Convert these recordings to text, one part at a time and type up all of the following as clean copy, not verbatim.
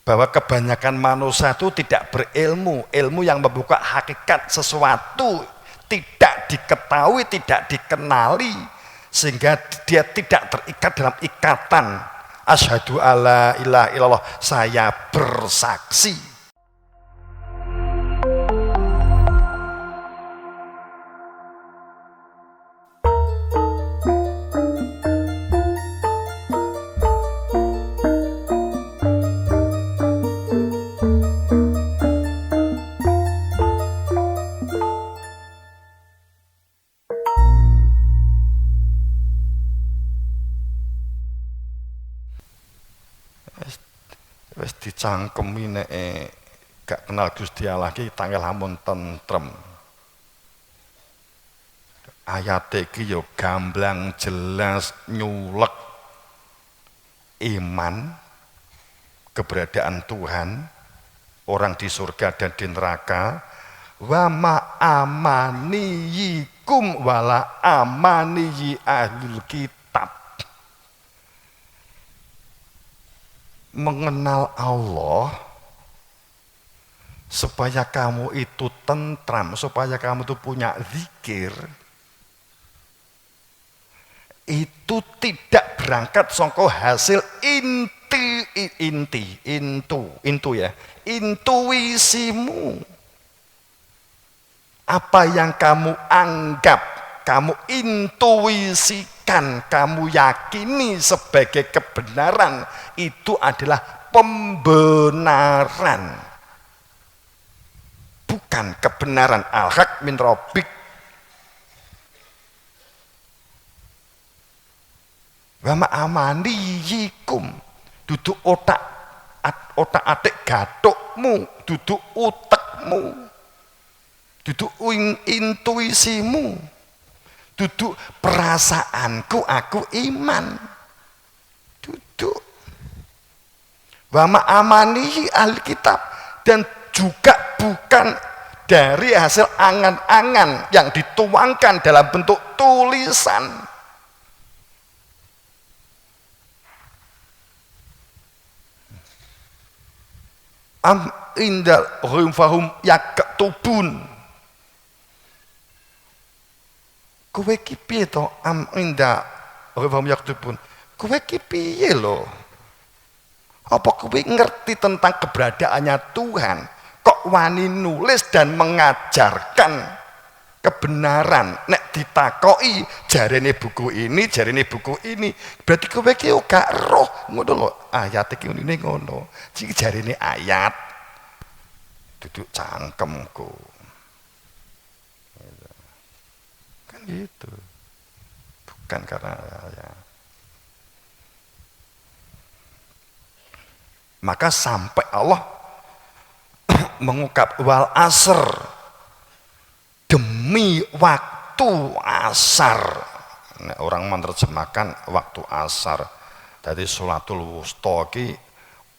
bahwa kebanyakan manusia itu tidak berilmu, ilmu yang membuka hakikat sesuatu tidak diketahui, tidak dikenali, sehingga dia tidak terikat dalam ikatan asyhadu alla ilaha illallah, saya bersaksi. Wis dicangkemi nek gak kenal Gusti Allah ki tangel hamun tentrem. Ayat iki yo gamblang jelas nyulek iman, keberadaan Tuhan, orang di surga dan di neraka, wa ma amaniyikum wala amaniyi ahlul kitab. Mengenal Allah supaya kamu itu tentram, supaya kamu itu punya zikir, itu tidak berangkat sangka hasil intuisimu. Apa yang kamu anggap, kamu intuisikan, kamu yakini sebagai kebenaran, itu adalah pembenaran, bukan kebenaran. Al-haq min rabbik. Wa ma amaniyikum, duduk otak-atik gathukmu, duduk utekmu, duduk intuisimu, duduk perasaanku aku iman, duduk wa ma amanihi alkitab, dan juga bukan dari hasil angan-angan yang dituangkan dalam bentuk tulisan. Am indal fahum yaktubun, kowe ki piye to? Am inda fahum yaktubun, kowe ki piye lho? Apa kowe ngerti tentang keberadaannya Tuhan, kok wani nulis dan mengajarkan kebenaran? Nek ditakoki jarene buku ini, jarene buku ini, berarti kowe ki gak roh ngono lho. Ayat iki ngene ngono. Iki jarene ayat, duduk cangkemku. Kan gitu. Bukan karena ya. Maka sampai Allah mengungkap wal asr, demi waktu asar. Nah, orang menerjemahkan waktu asar. Jadi sholatul wusta ki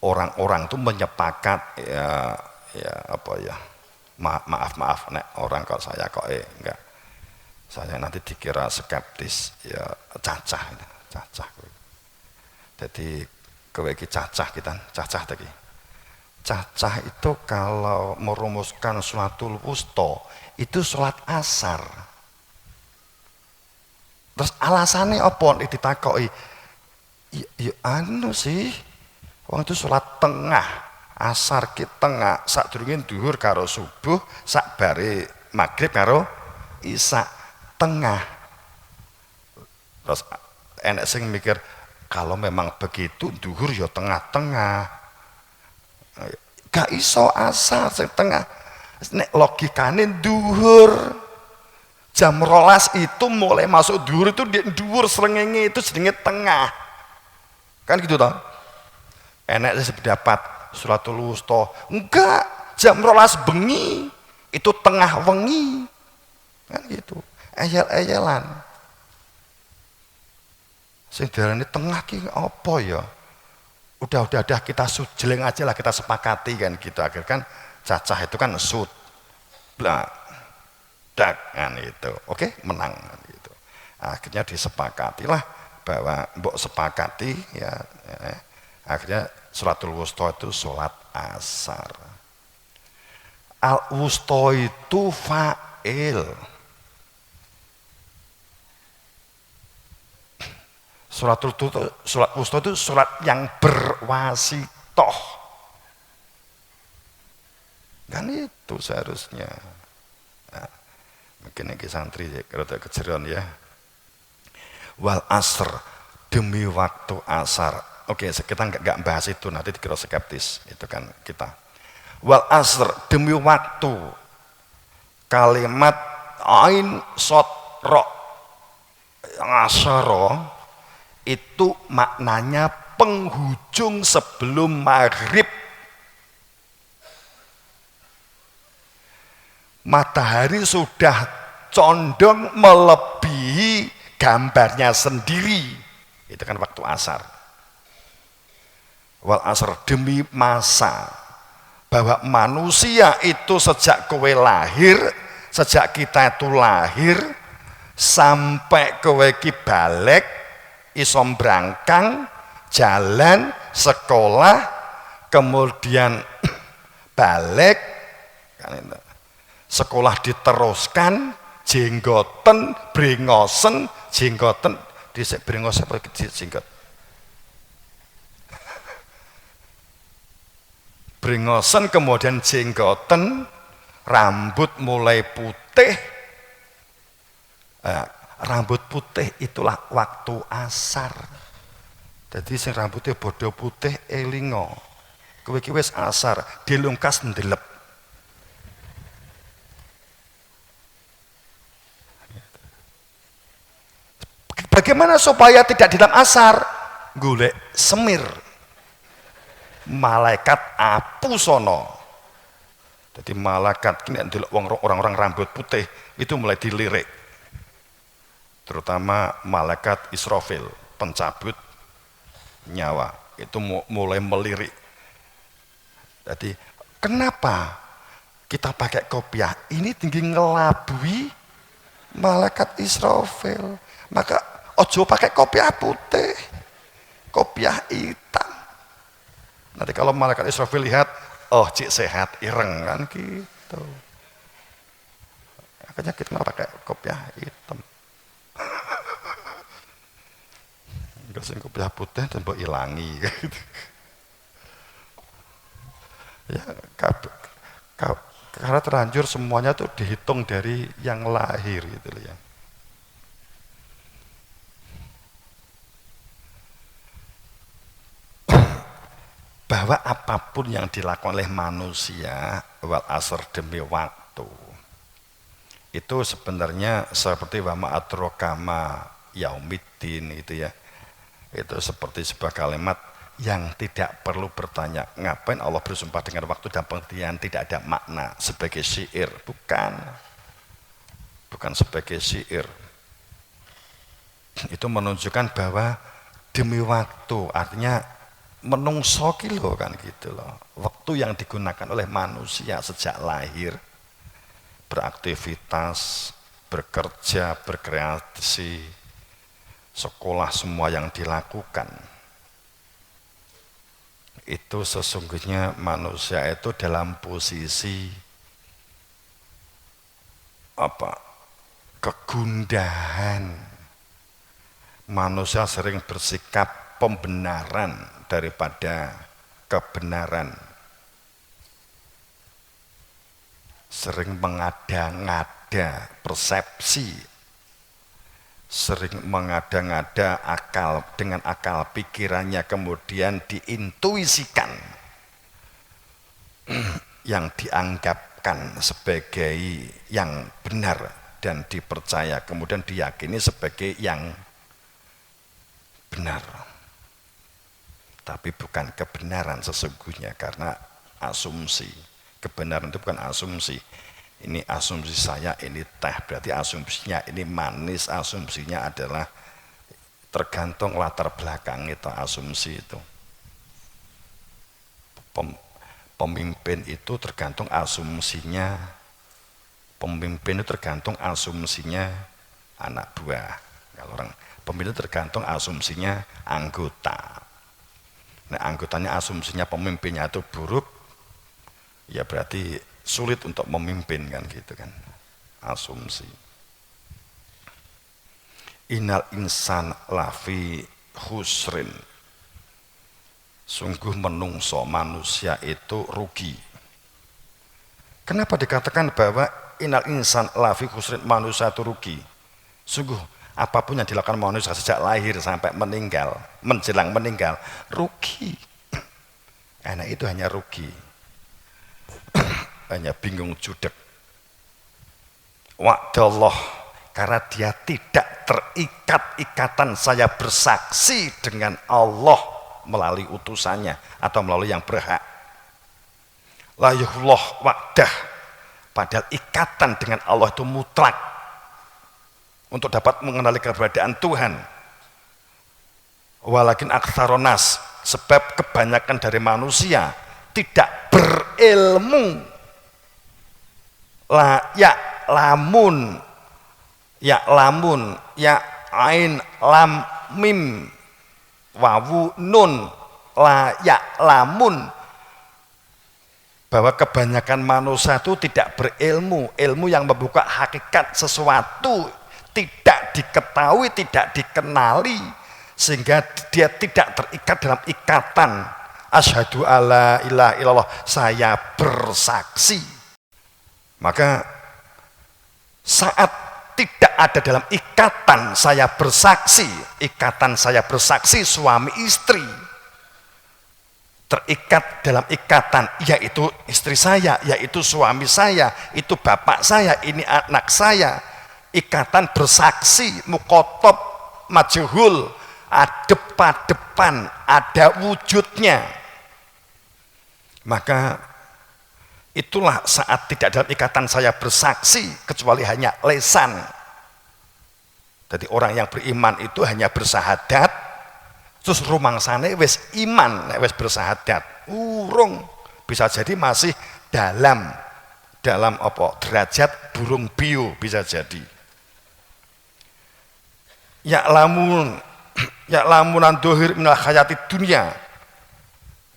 orang-orang itu menyepakat ya apa ya, maaf nek orang kalau saya kok enggak, saya nanti dikira skeptis ya, cacah. Jadi kowe iki cacah tadi. Cacah itu kalau merumuskan sholatul wusta itu sholat asar. Terus alasannya apa ditakoki? Ya anu sih, wong itu sholat tengah, asar ki tengah, sadurunge duhur karo subuh, sak bare maghrib karo isya tengah. Terus enek sing mikir kalau memang begitu duhur ya tengah-tengah, gak iso asar sing tengah. Nek logikane duhur jam 12 itu mulai masuk duhur, itu di duhur srengenge itu jenenge tengah. Kan gitu toh. Enek sing pendapat sholatul wusta enggak, jam 12 bengi itu tengah wengi. Kan gitu. Eyel-eyelan. Sing diarani tengah ki apa ya? Udah kita sujeleng aja lah, kita sepakati kan gitu. Akhirnya kan cacah itu kan sud blak dak kan itu. Oke, menang kan gitu. Akhirnya disepakatilah bahwa mbok sepakati ya, Akhirnya sholatul wusta itu sholat asar. Al-wusta itu fa'il. Sholat wusta itu sholat yang berwasitoh. Kan itu seharusnya. Nah, mungkin ini santri kalau tak kejerian ya. Wal asr, demi waktu asar. Oke, kita nggak bahas itu, nanti dikira skeptis. Itu kan kita. Wal asr, demi waktu. Kalimat ain sod ro asaro itu maknanya penghujung sebelum maghrib. Matahari sudah condong melebihi gambarnya sendiri. Itu kan waktu asar. Wal asr, demi masa, bahwa manusia itu sejak kowe lahir, sejak kita itu lahir sampai kowe ki balik isom brangkang jalan sekolah kemudian balik kan itu. Sekolah diteruskan jenggoten brengosen jenggoten dhisik brengos apa jenggot brengosen kemudian jenggoten rambut mulai putih. Rambut putih itulah waktu asar. Jadi sing rambutnya bodo putih elingo kowe iki wis asar dilungkas ndelep. Bagaimana supaya tidak di dalam asar? Golek semir. Malaikat apu sono. Jadi malaikat ini ndelok orang-orang rambut putih itu mulai dilirik. Terutama malaikat Israfil, pencabut nyawa, itu mulai melirik. Jadi kenapa kita pakai kopiah? Ini tinggi ngelabui malaikat Israfil. Maka ojo pakai kopiah putih, kopiah hitam. Nanti kalau malaikat Israfil lihat, oh cik sehat, ireng kan gitu. Makanya kita pakai kopiah hitam. Enggak kopiah putih dan mbok ilangi gitu. Ya, karena terlanjur semuanya tuh dihitung dari yang lahir gitu ya. Bahwa apapun yang dilakukan oleh manusia wal asr demi waktu itu sebenarnya seperti wa ma adraka ma yaumiddin itu ya. Itu seperti sebuah kalimat yang tidak perlu bertanya ngapain Allah bersumpah dengan waktu dan pengertian, tidak ada makna sebagai syair, bukan sebagai syair. Itu menunjukkan bahwa demi waktu, artinya menungso kilo kan gitu loh. Waktu yang digunakan oleh manusia sejak lahir beraktivitas, bekerja, berkreasi, sekolah, semua yang dilakukan itu sesungguhnya manusia itu dalam posisi apa? Kegundahan. Manusia sering bersikap pembenaran daripada kebenaran, sering mengada-ngada persepsi, sering mengada-ngada akal dengan akal pikirannya kemudian diintuisikan yang dianggapkan sebagai yang benar dan dipercaya kemudian diyakini sebagai yang benar. Tapi bukan kebenaran sesungguhnya karena asumsi. Kebenaran itu bukan asumsi. Ini asumsi saya, ini teh, berarti asumsinya ini manis, asumsinya adalah tergantung latar belakang itu asumsi itu. Pemimpin itu tergantung asumsinya, pemimpin itu tergantung asumsinya anak buah. Kalau orang pemimpin itu tergantung asumsinya anggota. Nah, anggotanya asumsinya pemimpinnya itu buruk, ya berarti sulit untuk memimpin kan gitu kan. Asumsi. Innal insan lafi khusrin. Sungguh menungso manusia itu rugi. Kenapa dikatakan bahwa innal insan lafi khusrin, manusia itu rugi? Sungguh apapun yang dilakukan manusia sejak lahir sampai meninggal, menjelang meninggal, rugi. Anak itu hanya rugi. Hanya bingung judek. Wa'dallah, karena dia tidak terikat ikatan saya bersaksi dengan Allah melalui utusannya atau melalui yang berhak. Layuhullah wa'dah, padahal ikatan dengan Allah itu mutlak untuk dapat mengenali keberadaan Tuhan. Walakin aktsaronas, sebab kebanyakan dari manusia tidak berilmu. Lamun ya ain lam mim wawu nun lamun, bahwa kebanyakan manusia itu tidak berilmu, ilmu yang membuka hakikat sesuatu tidak diketahui, tidak dikenali, sehingga dia tidak terikat dalam ikatan asyhadu alla ilaha illallah, saya bersaksi. Maka saat tidak ada dalam ikatan saya bersaksi suami istri, terikat dalam ikatan, yaitu istri saya, yaitu suami saya, itu bapak saya, ini anak saya, ikatan bersaksi mukotob majhul, depan ada wujudnya, maka itulah saat tidak dalam ikatan saya bersaksi kecuali hanya lesan. Jadi orang yang beriman itu hanya bersahadat, terus rumangsane wis iman, wis bersahadat, urung, bisa jadi masih dalam apa derajat burung bio, bisa jadi. Ya lamunan dohir minal hayati dunia,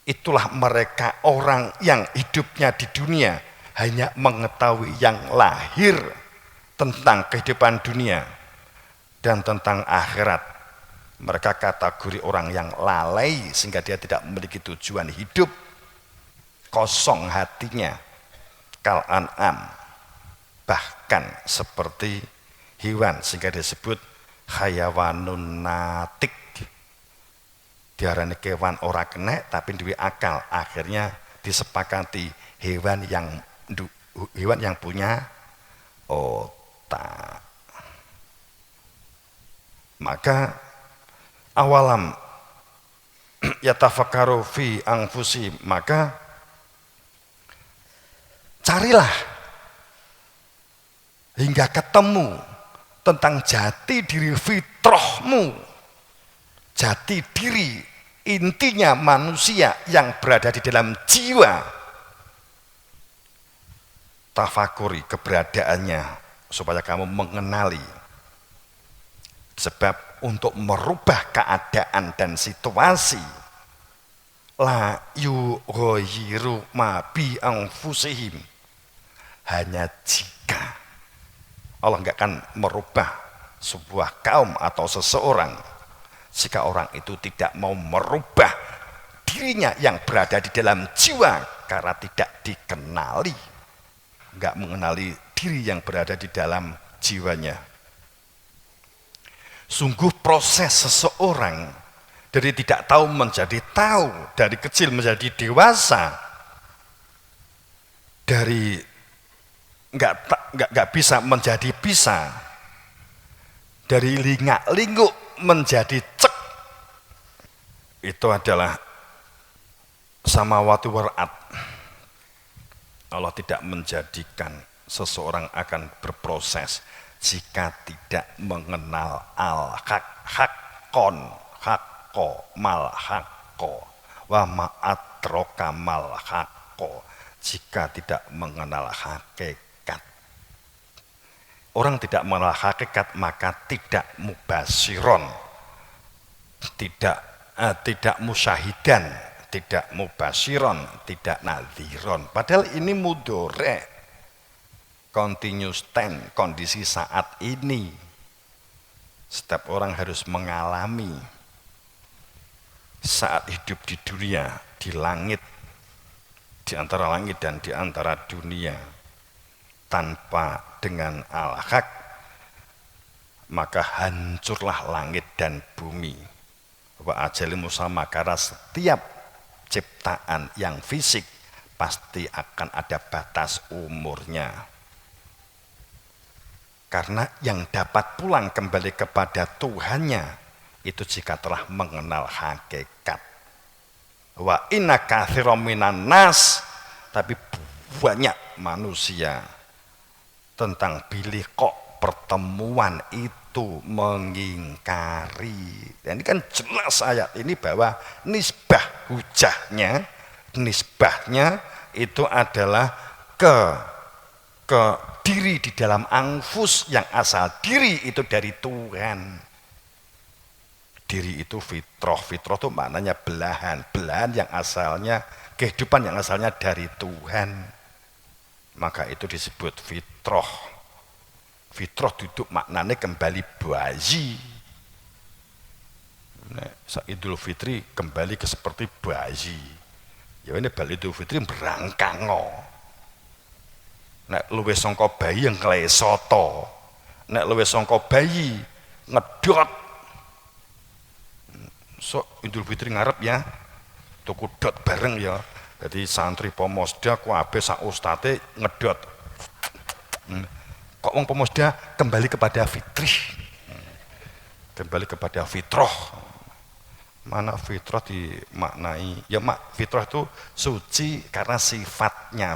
itulah mereka orang yang hidupnya di dunia hanya mengetahui yang lahir tentang kehidupan dunia dan tentang akhirat. Mereka kategori orang yang lalai sehingga dia tidak memiliki tujuan hidup, kosong hatinya, kal an'am, bahkan seperti hewan, sehingga disebut hayawanun natik. Diarani kewan ora kena tapi duwe akal, akhirnya disepakati hewan yang punya otak. Maka awalam yatafakkaru fi anfusi, maka carilah hingga ketemu tentang jati diri fitrahmu, jati diri intinya manusia yang berada di dalam jiwa. Tafakuri keberadaannya supaya kamu mengenali. Sebab untuk merubah keadaan dan situasi, la yughayyiru ma bi anfusihim, hanya jika Allah enggak akan merubah sebuah kaum atau seseorang jika orang itu tidak mau merubah dirinya yang berada di dalam jiwa, karena tidak dikenali, enggak mengenali diri yang berada di dalam jiwanya. Sungguh proses seseorang dari tidak tahu menjadi tahu, dari kecil menjadi dewasa, dari enggak bisa menjadi bisa, dari lingak-linguk menjadi cek, itu adalah samawati war'at. Allah tidak menjadikan seseorang akan berproses jika tidak mengenal al-haq-haqqon, haqqo mal haqqo wa ma'atroka mal haqqo, jika tidak mengenal hakikat. Orang tidak mengenal hakikat maka tidak mubasyiron, tidak tidak musyahidan, tidak mubasyiron, tidak nadhiron. Padahal ini mudhari', continuous tense, kondisi saat ini. Setiap orang harus mengalami saat hidup di dunia, di langit, di antara langit dan di antara dunia, tanpa dengan al-haq, maka hancurlah langit dan bumi. Wa ajali musamma, karena setiap ciptaan yang fisik pasti akan ada batas umurnya. Karena yang dapat pulang kembali kepada Tuhannya itu jika telah mengenal hakikat. Wa inna katsiran minan nas, tapi banyak manusia tentang bilih kok pertemuan itu mengingkari. Dan ini kan jelas ayat ini bahwa nisbahnya itu adalah ke diri di dalam anfus, yang asal diri itu dari Tuhan. Diri itu fitrah itu maknanya belahan yang asalnya, kehidupan yang asalnya dari Tuhan, maka itu disebut fitrah. Fitrah duduk maknanya kembali bayi. Idul Fitri kembali ke seperti bayi. Ya ini bali Idul Fitri berangkango. Nek luwih sangka bayi yang klesoto. Nek luwih sangka bayi ngedot. So Idul Fitri ngarep ya tuku dot bareng ya. Jadi santri Pomosda kabeh sak ustate ngedot. Kok wong Pomosda kembali kepada fitri. Kembali kepada fitrah. Mana fitrah dimaknai? Ya fitrah itu suci karena sifatnya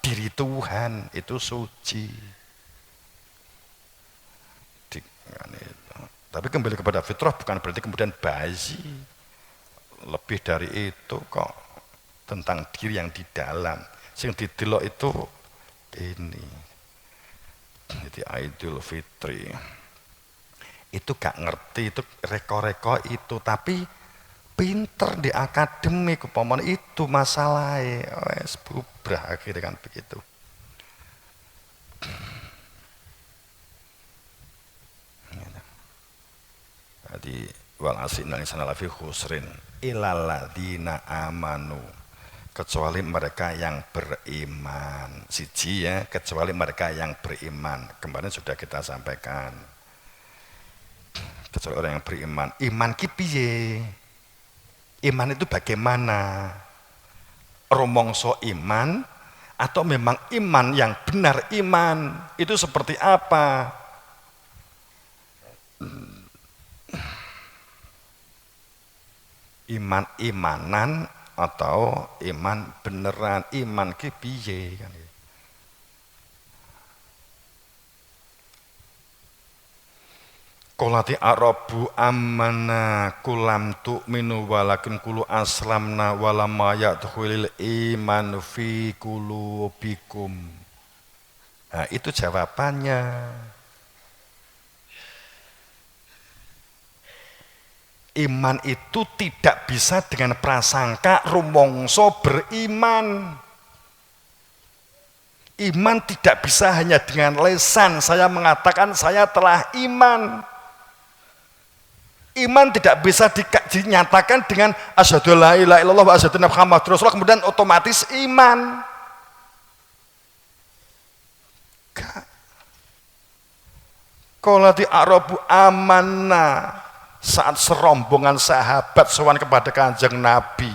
diri Tuhan itu suci. Tapi kembali kepada fitrah bukan berarti kemudian bayi. Lebih dari itu kok, tentang diri yang di dalam. Sing didelok itu ini. Jadi Idul Fitri. Itu gak ngerti, itu reko-reko itu, tapi pinter di akademik, umpamane itu masalahnya. Wes bubrah akhirnya kan begitu. Jadi wal asina insana lafi khusrin ilal ladzina amanu, kecuali mereka yang beriman. Siji ya, kecuali mereka yang beriman. Kemarin sudah kita sampaikan. Kecuali orang yang beriman. Iman ki piye? Iman itu bagaimana? Rumangsa iman atau memang iman yang benar iman? Itu seperti apa? Iman-imanan atau iman beneran, iman ki piye kan. Qolati arabu amanna kulam tu'minu walakin kulu aslamna walamma yadkhulil iman fi qulubikum. Nah, itu jawabannya. Iman itu tidak bisa dengan prasangka rumangsa beriman. Iman tidak bisa hanya dengan lisan saya mengatakan saya telah iman. Iman tidak bisa dinyatakan dengan asyhadu la ilaha illallah wa asyhadu anna muhammadar rasulullah kemudian otomatis iman. Qolati arabu amanna, saat serombongan sahabat sowan kepada Kanjeng Nabi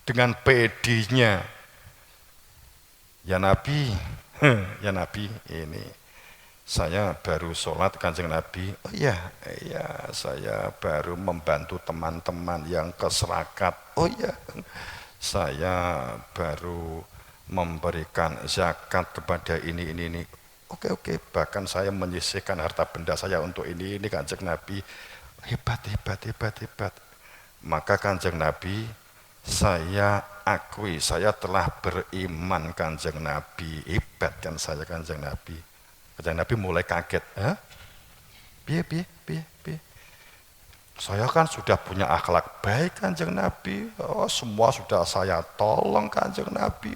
dengan PD-nya, ya Nabi ini saya baru sholat Kanjeng Nabi. Oh iya saya baru membantu teman-teman yang keserakat. Oh iya saya baru memberikan zakat kepada ini. Oke, bahkan saya menyisihkan harta benda saya untuk ini Kanjeng Nabi. Hebat. Maka Kanjeng Nabi, saya akui saya telah beriman Kanjeng Nabi. Hebat kan saya Kanjeng Nabi. Kanjeng Nabi mulai kaget. Hah? Piye? Saya kan sudah punya akhlak baik Kanjeng Nabi. Oh, semua sudah saya tolong Kanjeng Nabi.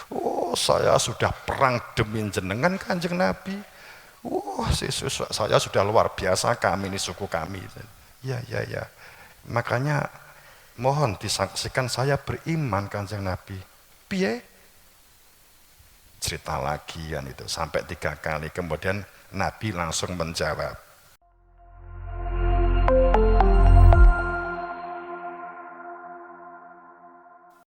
Oh, saya sudah perang demi jenengan Kanjeng Nabi. Oh, saya sudah luar biasa, kami ini suku kami. Ya, ya, ya. Makanya mohon disaksikan saya beriman Kanjeng Nabi. Piye? Cerita lagi kan itu sampai 3 kali. Kemudian Nabi langsung menjawab,